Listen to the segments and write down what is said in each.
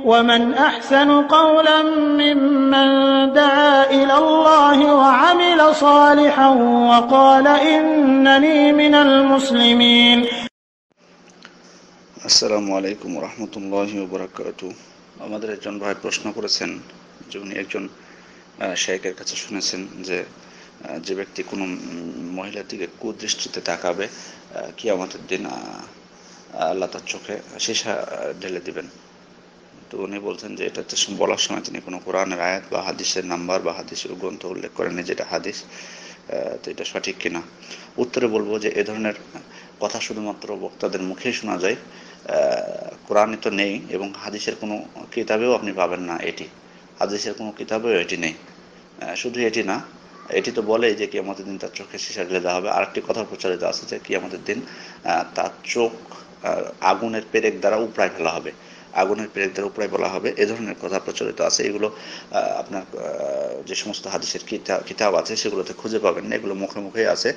ومن أحسن قولا ممن دعا إلى الله وعمل صالحا وقال إنني من المسلمين. আসসালামু আলাইকুম রহমতুল্লাহি ওয়া বারাকাতুহু। আমাদের একজন ভাই প্রশ্ন করেছেন যে উনি একজন শাইখের কাছে শুনেছেন যে যে ব্যক্তি কোনো মহিলার দিকে কুদৃষ্টিতে তাকাবে কিয়ামতের দিন আল্লাহ তার চোখে সীসা ঢেলে দিবেন। তো উনি বলছেন যে এটা বলার সময় তিনি কোনো কোরআনের আয়াত বা হাদিসের নাম্বার বা হাদিসের গ্রন্থ উল্লেখ করেননি যেটা হাদিস, তো এটা সঠিক কিনা। উত্তরে বলবো যে এ ধরনের কথা শুধুমাত্র বক্তাদের মুখেই শোনা যায়, কোরআনে তো নেই এবং হাদিসের কোনো কিতাবেও আপনি পাবেন না। এটি হাদিসের কোনো কিতাবেও এটি নেই। শুধু এটি না, এটি তো বলেই যে কিয়ামতের দিন তার চোখে সীসা ঢেলে দেওয়া হবে। আরেকটি কথা প্রচলিত আছে যে কিয়ামতের দিন তার চোখ আগুনের পেরেক দ্বারা উপড়ায় ফেলা হবে, আগুনের পেরেক দ্বারা উপড়ায় ফেলা হবে, এ ধরনের কথা প্রচলিত আছে। এগুলো আপনার যে সমস্ত হাদিসের কিতাব আছে সেগুলোতে খুঁজে পাবেন না, এগুলো মুখে মুখেই আছে।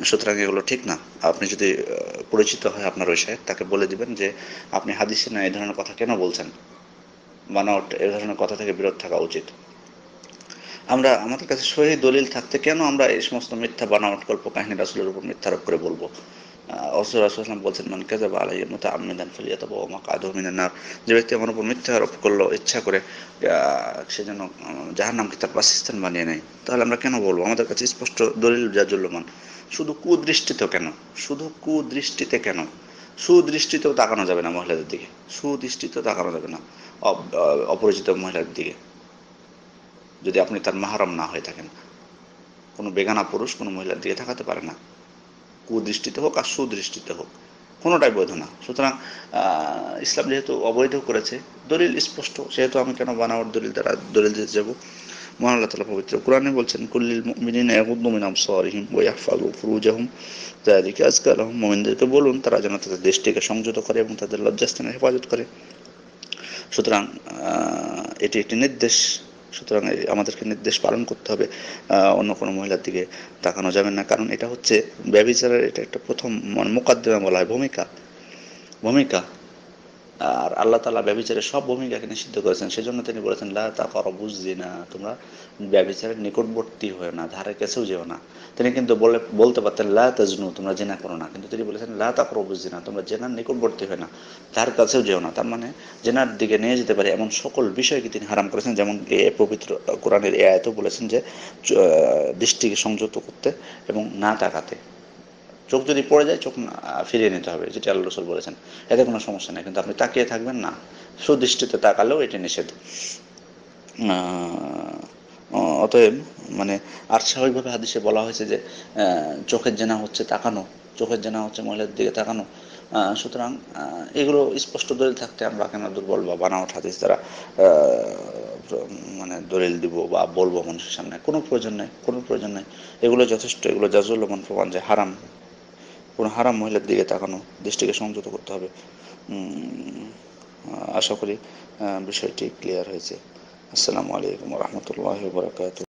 সুতরাং এগুলো ঠিক না। আপনি যদি পরিচিত হয় আপনার ওই শাইখ, তাকে বলে দিবেন যে আপনি হাদিসে না এই ধরনের কথা কেন বলছেন, বানাওয়াট এ ধরনের কথা থেকে বিরত থাকা উচিত। আমাদের কাছে সহিহ দলিল থাকতে কেন আমরা এই সমস্ত মিথ্যা বানাওয়াট গল্প কাহিনী রাসূলের উপর মিথ্যারোপ করে বলবো? রাসূল সাল্লাল্লাহু বলছেন, মান কাযাবা আলাইয়া মুতাআম্মিদান ফালিয়াতাবাওয়া মাকআদাহু মিনান নার। যে ব্যক্তি আমার উপর মিথ্যা আরোপ করলো ইচ্ছা করে, সে যেন জাহান্নামকে তার বাসস্থান বানিয়ে নেয়। তাহলে আমরা কেন বলবো? আমাদের কাছে স্পষ্ট দলিল জাজুল্যমান। শুধু কুদৃষ্টিতে কেন? শুধু কুদৃষ্টিতে কেন? সুদৃষ্টিতেও তাকানো যাবে না মহিলাদের দিকে, সুদৃষ্টিতেও তাকানো যাবে না অপরিচিত মহিলার দিকে, যদি আপনি তার মাহরম না হয়ে থাকেন। কোনো বেগানা পুরুষ কোনো মহিলার দিকে তাকাতে পারে না, কুদৃষ্টিতে হোক আর সুদৃষ্টিতে হোক, কোনোটাই বৈধ না। সুতরাং ইসলাম যেহেতু অবৈধ করেছে, দলিল স্পষ্ট, সেহেতু আমি কেন বানাওয়ার দলিল দিতে যাব? মহান আল্লাহ তাআলা পবিত্র কোরআনে বলছেন, কুল্লিল মুমিনিনা ইয়াগুদ্দু মিন আবসারিহিম ওয়া ইয়াহফাযু ফুরুজাহুম যালিকা আযকা লাহুম। মুমিনদেরকে বলুন তারা যেন তাদের দৃষ্টিকে সংযত করে এবং তাদের লজ্জাস্থানের হেফাজত করে। সুতরাং এটি একটি নির্দেশ। সুতরাং আমাদেরকে নির্দেশ পালন করতে হবে। অন্য কোনো মহিলার দিকে তাকানো যাবে না, কারণ এটা হচ্ছে ব্যভিচারের, এটা একটা প্রথম মোকদ্দমা বলা হয়, ভূমিকা ভূমিকা আর আল্লাহ তাআলা ব্যভিচারের সব ভূমিকাকে নিষিদ্ধ করেছেন। সেজন্য তিনি বলেছেন, লা তাকরাবুজ জিনা, তোমরা ব্যভিচারের নিকটবর্তী হয়েও না, ধারে কাছেও যেও না। তিনি কিন্তু বলতে পারতেন লা তাজনু, তোমরা জিনা করো না, কিন্তু তিনি বলেছেন লা তাকরাবুজ জিনা, তোমরা জিনার নিকটবর্তী হয় না, ধার কাছেও যেও না। তার মানে জিনার দিকে নিয়ে যেতে পারে এমন সকল বিষয়কে তিনি হারাম করেছেন। যেমন পবিত্র কোরআনের এই আয়াতেও বলেছেন যে দৃষ্টিকে সংযত করতে এবং না তাকাতে। চোখ যদি পড়ে যায় চোখ ফিরিয়ে নিতে হবে, যেটা আল্লাহ রাসূল বলেছেন, এতে কোনো সমস্যা নেই, কিন্তু আপনি তাকিয়ে থাকবেন না। সুদৃষ্টিতে তাকালেও এটি নিষেধ। অতএব মানে আর স্বাভাবিকভাবে হাদিসে বলা হয়েছে যে চোখের জেনা হচ্ছে তাকানো, চোখের জেনা হচ্ছে মহিলার দিকে তাকানো। সুতরাং এগুলো স্পষ্ট দলিল থাকতে আমরা কেন দুর্বল বা বানাওয়াট হাদিস দ্বারা মানে দলিল দিব বা বলবো মানুষের সামনে? কোনো প্রয়োজন নেই, কোনো প্রয়োজন নেই। এগুলো যথেষ্ট, এগুলো জাজুল্যমান প্রমাণ যে হারাম, কোনো হারাম মহিলার দিকে তাকানো, দৃষ্টিকে সংযত করতে হবে। আশা করি বিষয়টি ক্লিয়ার হয়েছে। আসসালামু আলাইকুম ওয়া রাহমাতুল্লাহি ওয়া বারাকাতুহু।